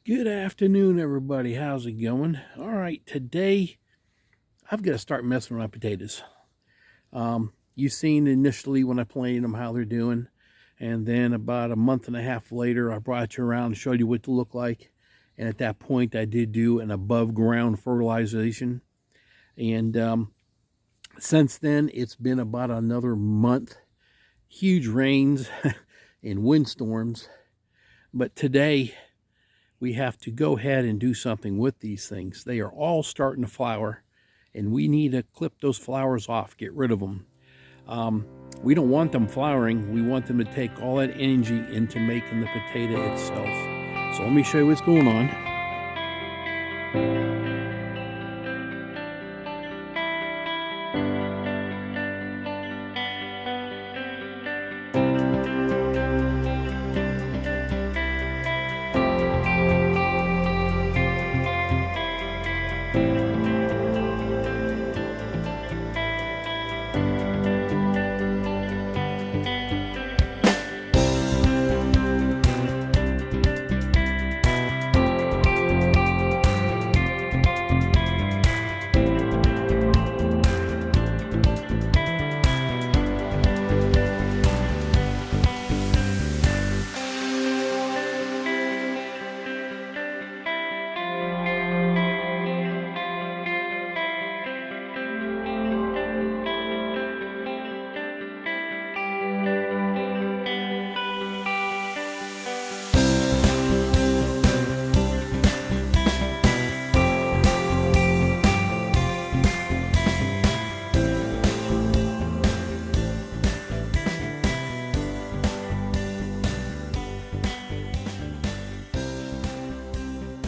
Good afternoon, everybody. How's it going? All right, today I've got to start messing with my potatoes. You've seen initially when I planted them how they're doing, and then about a month and a half later, I brought you around and showed you what to look like. And at that point, I did do an above ground fertilization. And since then, it's been about another month. Huge rains and windstorms. But today, we have to go ahead and do something with these things. They are all starting to flower, and we need to clip those flowers off, get rid of them. We don't want them flowering. We want them to take all that energy into making the potato itself. So let me show you what's going on.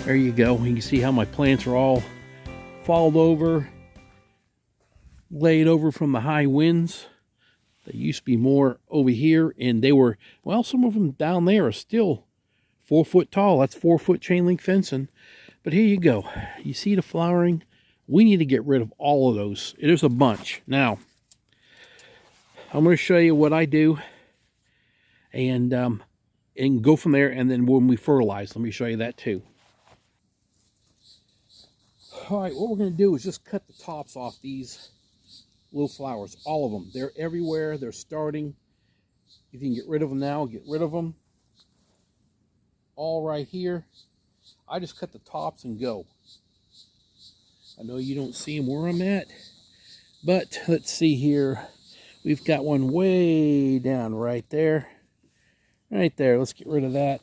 There you go. You can see how my plants are all falled over, laid over from the high winds. They used to be more over here, and they were, well, some of them down there are still 4 foot tall. That's 4 foot chain link fencing. But here you go. You see the flowering? We need to get rid of all of those. There's a bunch. Now, I'm going to show you what I do and go from there. And then when we fertilize, let me show you that too. All right, what we're going to do is just cut the tops off these little flowers, all of them. They're everywhere. They're starting. If you can get rid of them now, get rid of them. All right here. I just cut the tops and go. I know you don't see them where I'm at, but let's see here. We've got one way down right there. Right there. Let's get rid of that.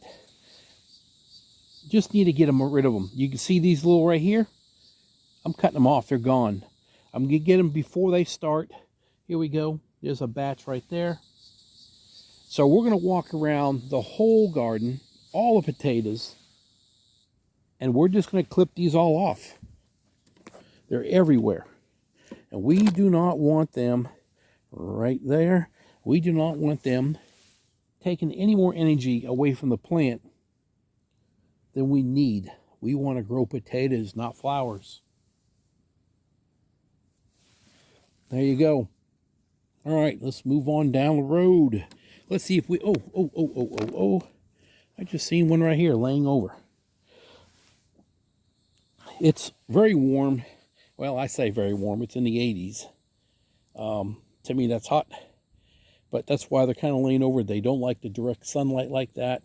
Just need to get rid of them. You can see these little right here. I'm cutting them off. They're gone. I'm going to get them before they start. Here we go. There's a batch right there. So we're going to walk around the whole garden, all the potatoes, and we're just going to clip these all off. They're everywhere. And we do not want them right there. We do not want them taking any more energy away from the plant than we need. We want to grow potatoes, not flowers. There you go. All right, let's move on down the road. Let's see if we, I just seen one right here laying over. It's very warm. Well, I say very warm. It's in the 80s. To me, that's hot. But that's why they're kind of laying over. They don't like the direct sunlight like that.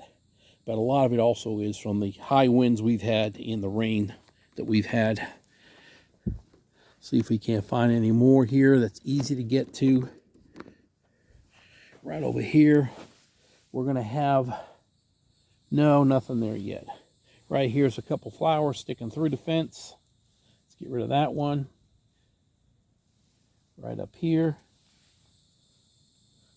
But a lot of it also is from the high winds we've had and the rain that we've had. See if we can't find any more here that's easy to get to. Right over here, we're going to have, no, nothing there yet. Right here's a couple flowers sticking through the fence. Let's get rid of that one. Right up here.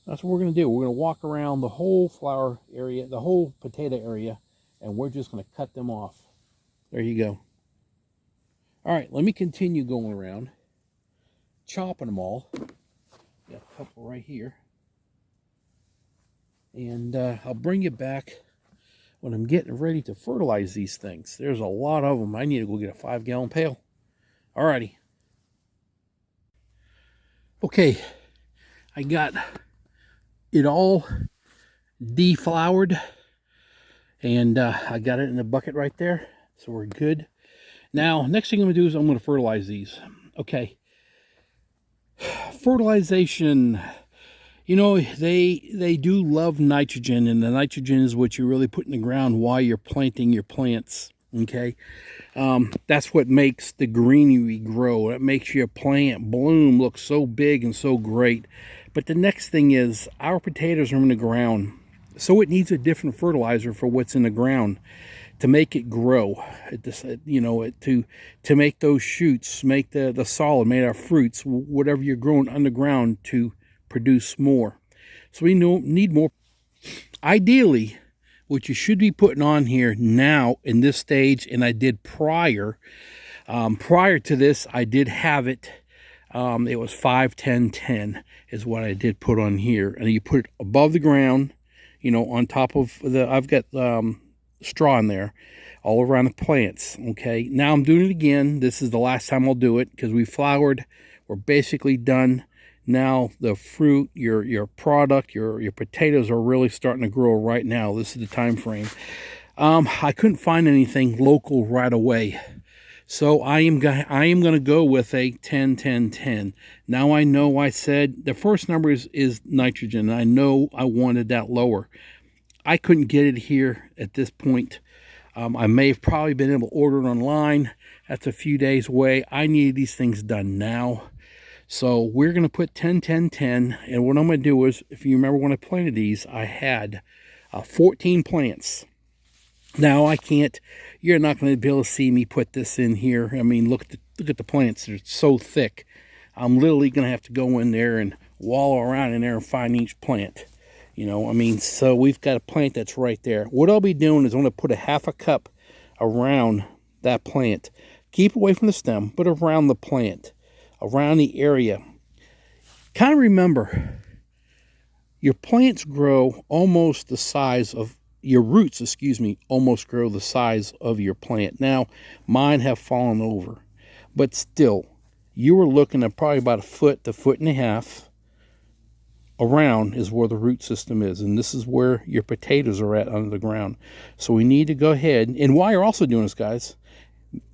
That's what we're going to do. We're going to walk around the whole flower area, the whole potato area, and we're just going to cut them off. There you go. All right, let me continue going around, chopping them all. Got a couple right here. And I'll bring you back when I'm getting ready to fertilize these things. There's a lot of them. I need to go get a 5-gallon pail. All righty. Okay, I got it all deflowered. And I got it in the bucket right there, so we're good. Now, next thing I'm going to do is I'm going to fertilize these. Okay. Fertilization, you know, they do love nitrogen, and the nitrogen is what you really put in the ground while you're planting your plants. Okay. That's what makes the greenery grow. That makes your plant bloom look so big and so great. But the next thing is, our potatoes are in the ground, so it needs a different fertilizer for what's in the ground to make it grow. To make those shoots, make the solid, make our fruits, whatever you're growing underground, to produce more. So we need more. Ideally, what you should be putting on here now in this stage, and I did prior to this, I did have it. It was 5, 10, 10 is what I did put on here. And you put it above the ground, you know, on top of I've got straw in there all around the plants. Okay, now I'm doing it again. This is the last time I'll do it, because we flowered. We're basically done. Now the fruit, your product, your potatoes are really starting to grow right now. This is the time frame. I couldn't find anything local right away, so I am going to go with a 10, 10, 10. Now I know I said the first number is nitrogen. I know I wanted that lower. I couldn't get it here at this point. I may have probably been able to order it online. That's a few days away. I needed these things done now. So we're going to put 10, 10, 10. And what I'm going to do is, if you remember when I planted these, I had 14 plants. Now I can't, you're not going to be able to see me put this in here. I mean, look at the plants. They're so thick. I'm literally going to have to go in there and wallow around in there and find each plant. You know, I mean, so we've got a plant that's right there. What I'll be doing is I'm going to put a half a cup around that plant. Keep away from the stem, but around the plant, around the area. Kind of remember, your plants grow almost the size of, your roots, almost grow the size of your plant. Now, mine have fallen over, but still, you were looking at probably about a foot to foot and a half around is where the root system is, and this is where your potatoes are at under the ground. So we need to go ahead, and while you're also doing this, guys,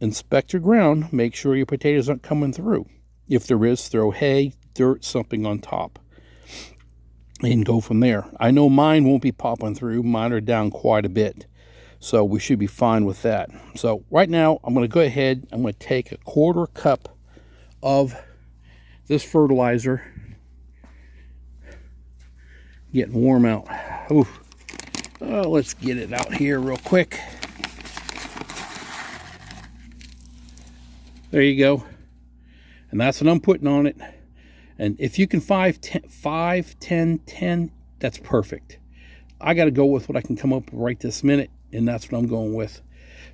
inspect your ground, make sure your potatoes aren't coming through. If there is, throw hay, dirt, something on top, and go from there. I know mine won't be popping through. Mine are down quite a bit, so we should be fine with that. So right now, I'm going to go ahead, I'm going to take a 1/4 cup of this fertilizer. Getting warm out. Ooh. Let's get it out here real quick. There you go. And that's what I'm putting on it. And if you can 5, 10, 10, that's perfect. I got to go with what I can come up with right this minute, and that's what I'm going with.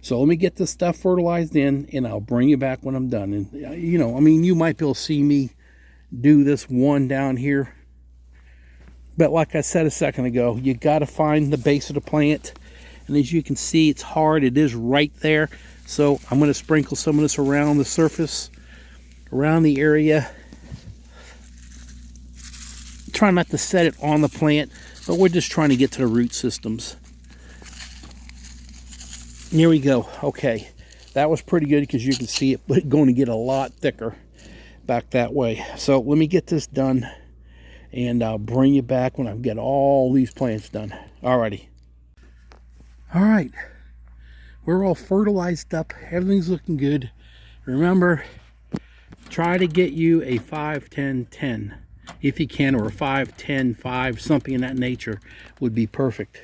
So let me get this stuff fertilized in, and I'll bring you back when I'm done. And, you know, I mean, you might be able to see me do this one down here. But like I said a second ago, you got to find the base of the plant. And as you can see, it's hard. It is right there. So I'm going to sprinkle some of this around the surface, around the area. Try not to set it on the plant, but we're just trying to get to the root systems. Here we go. Okay, that was pretty good, because you can see it going to get a lot thicker back that way. So let me get this done, and I'll bring you back when I've got all these plants done. Alrighty. All right, we're all fertilized up. Everything's looking good. Remember, try to get you a 5, 10, 10 if you can, or a 5, 10, 5, something in that nature would be perfect.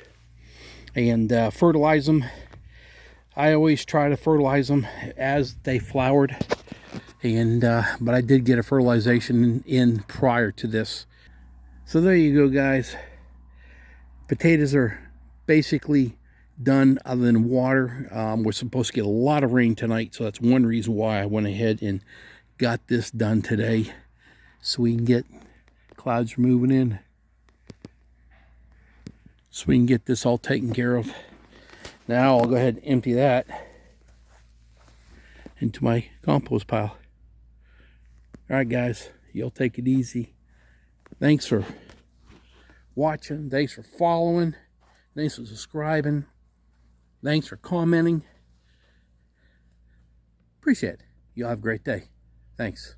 And fertilize them. I always try to fertilize them as they flowered, and but I did get a fertilization in prior to this. So there you go, guys. Potatoes are basically done, other than water. We're supposed to get a lot of rain tonight, so that's one reason why I went ahead and got this done today, so we can get clouds moving in, so we can get this all taken care of. Now I'll go ahead and empty that into my compost pile. All right, guys, y'all take it easy. Thanks for watching. Thanks for following. Thanks for subscribing. Thanks for commenting. Appreciate it. You all have a great day. Thanks.